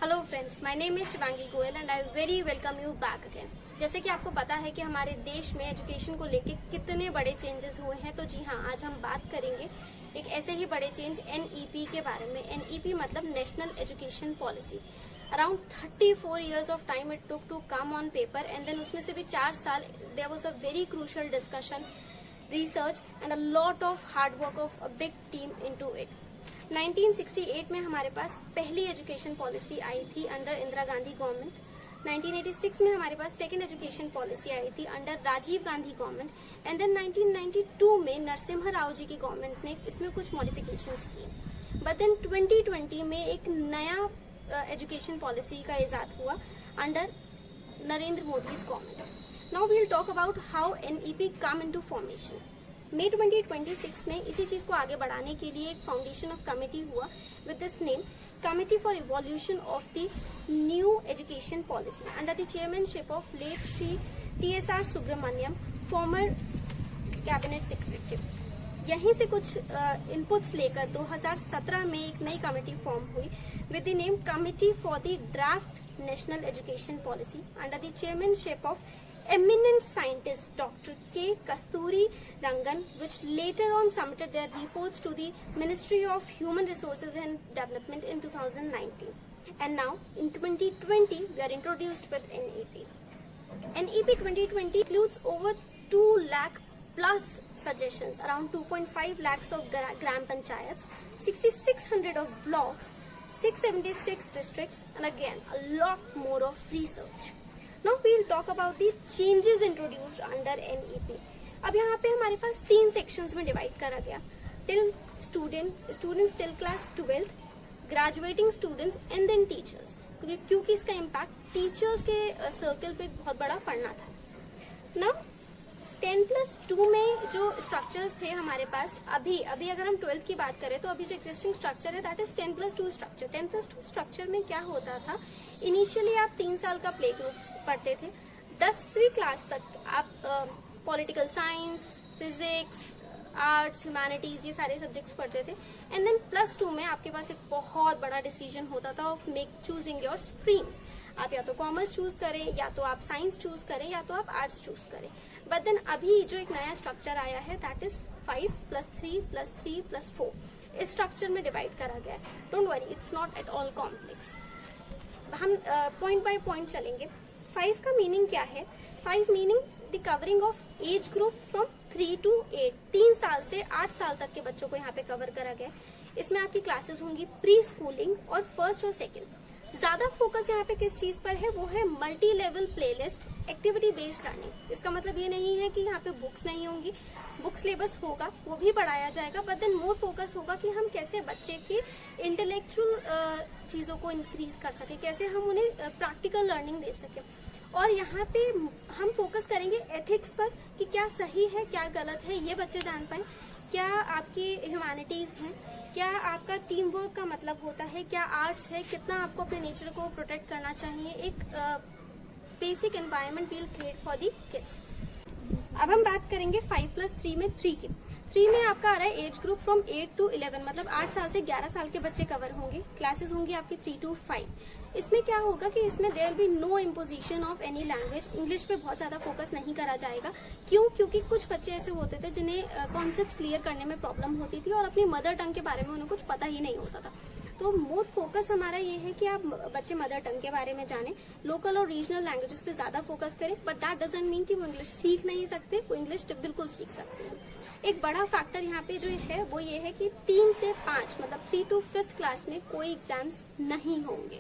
Hello friends, my name is Shivangi Goyal and I very welcome you back again. जैसे कि आपको पता है कि हमारे देश में एजुकेशन को लेके कितने बड़े चेंजेस हुए हैं, तो जी हाँ, आज हम बात करेंगे एक ऐसे ही बड़े चेंज एनईपी के बारे में। एनईपी मतलब national education policy. Around 34 years of time it took to come on paper and then उसमें से भी 4 साल there was a very crucial discussion, research and a lot of hard work of a big team into it. 1968 में हमारे पास पहली education policy आई थी under Indira Gandhi government. 1986 में हमारे पास सेकेंड एजुकेशन पॉलिसी आई थी under Rajiv Gandhi government and then 1992 में नरसिम्हा राव जी की गवर्नमेंट ने इसमें कुछ मॉडिफिकेशंस किए। बट देन 2020 में एक नया एजुकेशन पॉलिसी का इजाद हुआ under Narendra Modi government. Now we will talk about how NEP come into formation. मई 2026 में इसी चीज को आगे बढ़ाने के लिए एक फाउंडेशन ऑफ कमिटी हुआ with this name committee for evolution of the new education policy under the chairmanship of late Shri TSR Subramanyam, former cabinet secretary. यहीं से कुछ इनपुट्स लेकर 2017 में एक नई कमेटी फॉर्म हुई with the name committee for the draft national education policy under the chairmanship of eminent scientist Dr. K. Kasturi Rangan, which later on submitted their reports to the Ministry of Human Resources and Development in 2019. And now, in 2020, we are introduced with NEP. NEP 2020 includes over 2 lakh plus suggestions, around 2.5 lakhs of gram panchayats, 6,600 of blocks, 676 districts, and again, a lot more of research. Now we will talk about the changes introduced under NEP. अब यहाँ पे हमारे पास 3 sections में divide करा गया। Till students till class 12th, graduating students and then teachers, क्योंकि इसका impact teachers के सर्कल पे बहुत बड़ा पड़ना था। ना 10+2 में जो स्ट्रक्चर्स थे हमारे पास, अभी अगर हम 12th की बात करें तो अभी जो एक्जिस्टिंग स्ट्रक्चर है दैट इज 10+2 स्ट्रक्चर। 10+2 स्ट्रक्चर में क्या होता था, इनिशियली आप 3 साल का प्ले ग्रुप पढ़ते थे। 10वीं क्लास तक आप political science, physics, arts, humanities ये सारे सब्जेक्ट्स पढ़ते थे एंड देन +2 में आपके पास एक बहुत बड़ा डिसीजन होता था ऑफ चूजिंग योर स्ट्रीम्स। आप या तो कॉमर्स चूज करें, या तो आप साइंस चूज करें, या तो आप आर्ट्स चूज करें। बट देन अभी जो एक नया स्ट्रक्चर आया है दैट इज 5+3+3+4 इस स्ट्रक्चर में डिवाइड करा गया है। Don't worry, it's not at all complex. हम पॉइंट बाय पॉइंट चलेंगे। 5 का मीनिंग क्या है? 5 meaning the covering of age group from 3 to 8, 3 साल से 8 साल तक के बच्चों को यहाँ पे कवर करा गया है। इसमें आपकी क्लासेस होंगी प्री स्कूलिंग और फर्स्ट और सेकंड। ज्यादा फोकस यहाँ पे किस चीज पर है, वो है multi level playlist, activity based learning. इसका मतलब ये नहीं है कि यहाँ पे बुक्स नहीं होंगी, बुक सिलेबस होगा, वो भी पढ़ाया जाएगा, बट देन मोर फोकस होगा कि हम कैसे बच्चे के इंटेलेक्चुअल चीजों को इंक्रीज कर सके, कैसे हम उन्हें प्रैक्टिकल लर्निंग दे सके। और यहाँ पे हम फोकस करेंगे एथिक्स पर कि क्या सही है क्या गलत है, ये बच्चे जान पाए। क्या आपकी ह्यूमैनिटीज है, क्या आपका टीम वर्क का मतलब होता है, क्या आर्ट्स है, कितना आपको अपने नेचर को प्रोटेक्ट करना चाहिए। एक basic environment will create for the kids. अब हम बात करेंगे 5+3 में 3 की। 3 में आपका आ रहा है एज ग्रुप फ्रॉम 8 to 11, मतलब 8 साल से 11 साल के बच्चे कवर होंगे। क्लासेस होंगी आपकी 3 to 5। इसमें क्या होगा कि इसमें there be no imposition of any language. English पे बहुत ज्यादा फोकस नहीं करा जाएगा। क्यों? क्योंकि कुछ बच्चे ऐसे होते थे जिन्हें कॉन्सेप्ट क्लियर करने में प्रॉब्लम होती थी और अपनी मदर टंग के बारे में उन्हें कुछ पता ही नहीं होता था। तो मोर फोकस हमारा ये है कि आप बच्चे मदर टंग के बारे में जाने, लोकल और रीजनल लैंग्वेजेस पे ज्यादा फोकस करें। बट दैट डजंट मीन कि वो इंग्लिश सीख नहीं सकते, वो इंग्लिश बिल्कुल सीख सकते हैं। एक बड़ा फैक्टर यहाँ पे जो है वो ये है कि 3 से 5 मतलब 3 to 5th क्लास में कोई एग्जाम्स नहीं होंगे।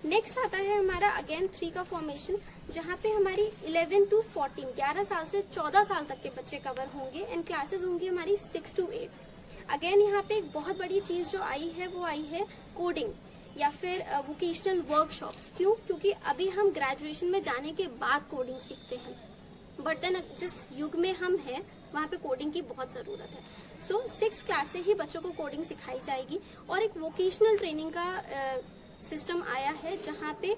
नेक्स्ट आता है हमारा अगेन 3 का फॉर्मेशन, जहाँ पे हमारी 11 to 14 11 साल से 14 साल तक के बच्चे कवर होंगे एंड क्लासेस होंगी हमारी 6 to 8। अगेन यहाँ पे एक बहुत बड़ी चीज जो आई है वो आई है कोडिंग या फिर वोकेशनल वर्कशॉप्स। क्यों? क्योंकि अभी हम ग्रेजुएशन में जाने के बाद कोडिंग सीखते हैं, बट देन जिस युग में हम हैं वहाँ पे कोडिंग की बहुत जरूरत है। सो 6 क्लास से ही बच्चों को कोडिंग सिखाई जाएगी और एक वोकेशनल ट्रेनिंग का सिस्टम आया है जहाँ पे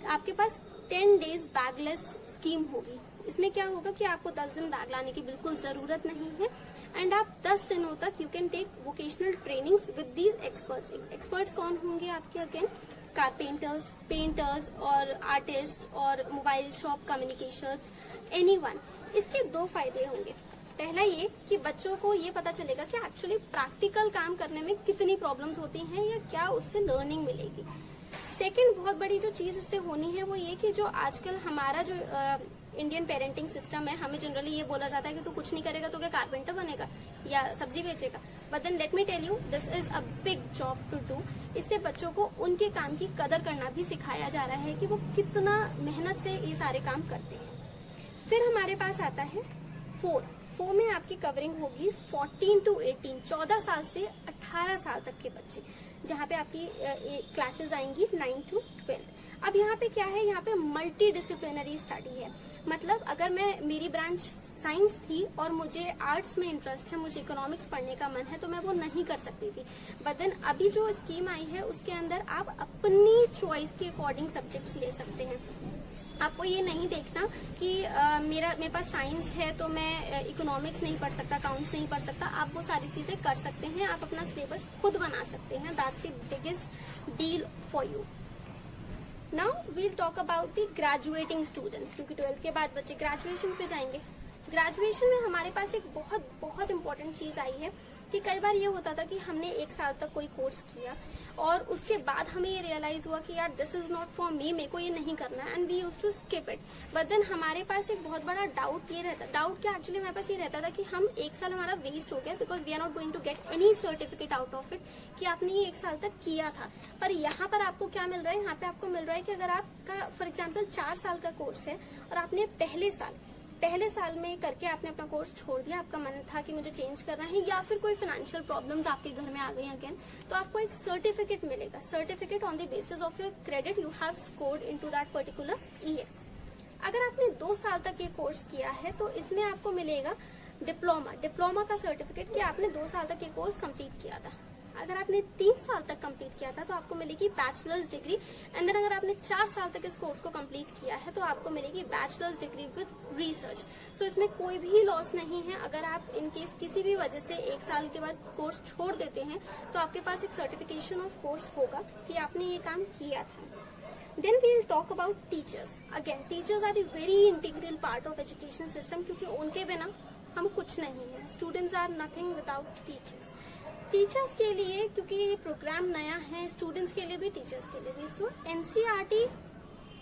आपके पास 10 days बैगलेस स्कीम होगी। इसमें क्या होगा कि आपको 10 दिन बैग लाने की बिल्कुल जरूरत नहीं है एंड आप 10 दिनों तक you can take vocational trainings with these experts. Experts कौन होंगे आपके? अगेन कारपेंटर्स, पेंटर्स और आर्टिस्ट और मोबाइल शॉप कम्युनिकेशंस, एनीवन। इसके दो फायदे होंगे। पहला ये कि बच्चों को ये पता चलेगा कि एक्चुअली प्रैक्टिकल काम करने में कितनी प्रॉब्लम्स होती हैं या क्या उससे लर्निंग मिलेगी। सेकंड बहुत बड़ी जो चीज इससे होनी है वो ये कि जो आजकल हमारा जो इंडियन पेरेंटिंग सिस्टम है, हमें जनरली ये बोला जाता है कि तू कुछ नहीं करेगा तो क्या कारपेंटर बनेगा या सब्जी बेचेगा। But then let me tell you, this is a big job to do. इससे बच्चों को उनके काम की कदर करना भी सिखाया जा रहा है कि वो कितना मेहनत से ये सारे काम करते हैं। फिर हमारे पास आता है 4 में आपकी कवरिंग होगी 14 to 18, 14 साल से 18 साल तक के बच्चे, जहाँ पे आपकी क्लासेस आएंगी 9 to 12। अब यहाँ पे क्या है, यहाँ पे मल्टी डिसिप्लिनरी स्टडी है। मतलब अगर मेरी ब्रांच साइंस थी और मुझे आर्ट्स में इंटरेस्ट है, मुझे इकोनॉमिक्स पढ़ने का मन है, तो मैं वो नहीं कर सकती थी। बट देन अभी जो स्कीम आई है उसके अंदर आप अपनी चॉइस के अकॉर्डिंग सब्जेक्ट्स ले सकते हैं। आपको ये नहीं देखना कि मेरे पास साइंस है तो मैं इकोनॉमिक्स नहीं पढ़ सकता, अकाउंट्स नहीं पढ़ सकता। आप वो सारी चीजें कर सकते हैं, आप अपना सिलेबस खुद बना सकते हैं। That's the biggest deal for you. Now we'll talk about the graduating students, क्योंकि 12th के बाद बच्चे ग्रेजुएशन पे जाएंगे। ग्रेजुएशन में हमारे पास एक बहुत बहुत इंपॉर्टेंट चीज आई है कि कई बार ये होता था कि हमने 1 साल तक कोई कोर्स किया और उसके बाद हमें ये रियलाइज हुआ कि यार this is not for me, मेरे को ये नहीं करना है, and we used to skip it. But then हमारे पास एक बहुत बड़ा डाउट क्या एक्चुअली हमारे पास ये रहता था कि हम 1 साल हमारा वेस्ट हो गया, because we are not going to get any certificate out of it कि आपने ये 1 साल तक किया था। पर यहाँ पर आपको क्या मिल रहा है, यहाँ पे आपको मिल रहा है कि अगर आपका फॉर एग्जाम्पल 4 साल का कोर्स है और आपने पहले साल में करके आपने अपना कोर्स छोड़ दिया, आपका मन था कि मुझे चेंज करना है या फिर कोई फाइनेंशियल प्रॉब्लम्स आपके घर में आ गई अगेन, तो आपको एक सर्टिफिकेट मिलेगा। Certificate on the basis of your credit you have scored into that particular year. अगर आपने 2 साल तक ये कोर्स किया है तो इसमें आपको मिलेगा डिप्लोमा का सर्टिफिकेट कि आपने 2 साल तक ये कोर्स कंप्लीट किया था। अगर आपने 3 साल तक कंप्लीट किया था तो आपको मिलेगी बैचलर्स डिग्री, एंड देन अगर आपने 4 साल तक इस कोर्स को कंप्लीट किया है तो आपको मिलेगी बैचलर्स डिग्री विद रिसर्च। सो इसमें कोई भी लॉस नहीं है। अगर आप इनकेस किसी भी वजह से 1 साल के बाद कोर्स छोड़ देते हैं तो आपके पास एक सर्टिफिकेशन ऑफ कोर्स होगा कि आपने ये काम किया था। Then we'll talk about teachers. Again, teachers are the very integral part of education system, क्योंकि उनके बिना हम कुछ नहीं है। Students are nothing without teachers. Teachers के लिए, क्योंकि ये प्रोग्राम नया है, स्टूडेंट्स के लिए भी टीचर्स के लिए भी, सो NCERT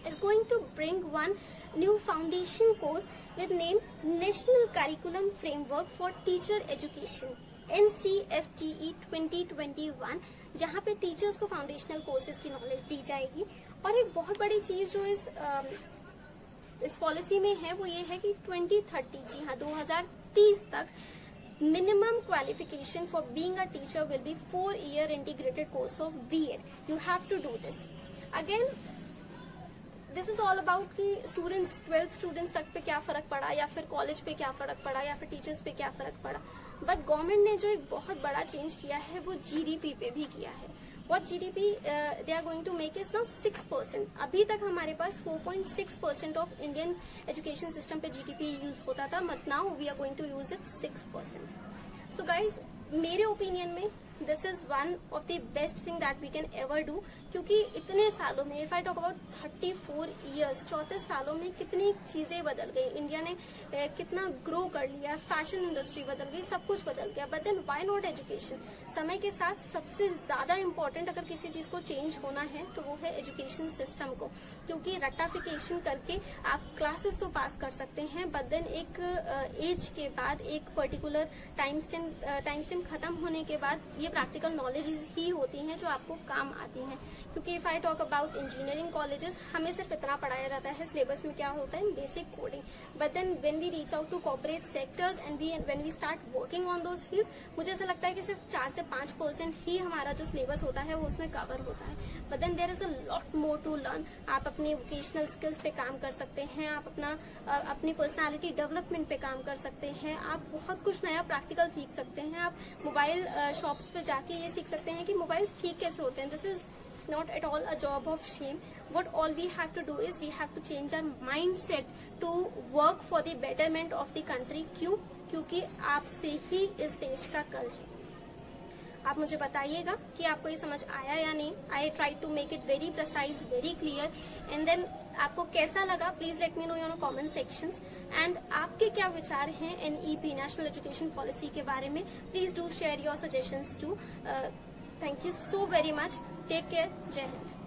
is going to bring one new foundation course with name National Curriculum Framework for Teacher Education, NCFTE 2021, जहाँ पे टीचर्स को फाउंडेशनल कोर्सेज की नॉलेज दी जाएगी। और एक बहुत बड़ी चीज जो इस पॉलिसी में है वो ये है कि 2030, जी हाँ 2030 तक minimum qualification for being a teacher will be 4-year integrated course of B.Ed. You have to do this. Again, this is all about कि students 12th students तक पे क्या फर्क पड़ा या फिर कॉलेज पे क्या फर्क पड़ा या फिर टीचर्स पे क्या फर्क पड़ा। बट गवर्नमेंट ने जो एक बहुत बड़ा चेंज किया है वो GDP पे भी किया है। What GDP they are going to make is now 6%. अभी तक हमारे पास 4.6% of Indian education system पे GDP यूज होता था, but now we are going to use it 6%. So guys, मेरे ओपिनियन में this is one of the best thing that we can ever do, क्योंकि इतने सालों में, if I talk about 34 years, 34 सालों में कितनी चीजें बदल गई, इंडिया ने कितना ग्रो कर लिया, फैशन इंडस्ट्री बदल गई, सब कुछ बदल गया। But then why not education? समय के साथ सबसे ज्यादा इम्पोर्टेंट अगर किसी चीज को चेंज होना है तो वो है एजुकेशन सिस्टम को, क्योंकि रट्टाफिकेशन करके आप क्लासेस तो पास कर सकते हैं, बट देन एक एज के बाद, एक पर्टिकुलर टाइम स्टेम खत्म होने के बाद ये प्रैक्टिकल नॉलेज ही होती हैं जो आपको काम आती हैं। क्योंकि if I talk about engineering colleges, हमें सिर्फ इतना पढ़ाया जाता है सिलेबस में क्या होता है, basic coding. But then when we reach out to corporate sectors and when we start working on those fields, मुझे ऐसा लगता है कि सिर्फ 4 से 5% ही हमारा जो सिलेबस होता है वो उसमें कवर होता है। But then there is a lot more to learn. आप अपनी वोकेशनल स्किल्स पे काम कर सकते हैं, आप अपनी पर्सनैलिटी डेवलपमेंट पे काम कर सकते हैं, आप बहुत कुछ नया प्रैक्टिकल सीख सकते हैं, आप मोबाइल शॉप्स पे जाके ये सीख सकते हैं कि मोबाइल्स ठीक कैसे होते हैं। This is not at all a job of shame. What all we have to do is we have to change our mindset to work for the betterment of the country. क्यों? क्योंकि आपसे ही इस देश का कल है। आप मुझे बताइएगा कि आपको ये समझ आया या नहीं। I try to make it very precise, very clear, and then आपको कैसा लगा please let me know in comment sections. And आपके क्या विचार हैं NEP नेशनल एजुकेशन पॉलिसी के बारे में, please do share your suggestions too. Thank you so very much, take care, जय हिंद।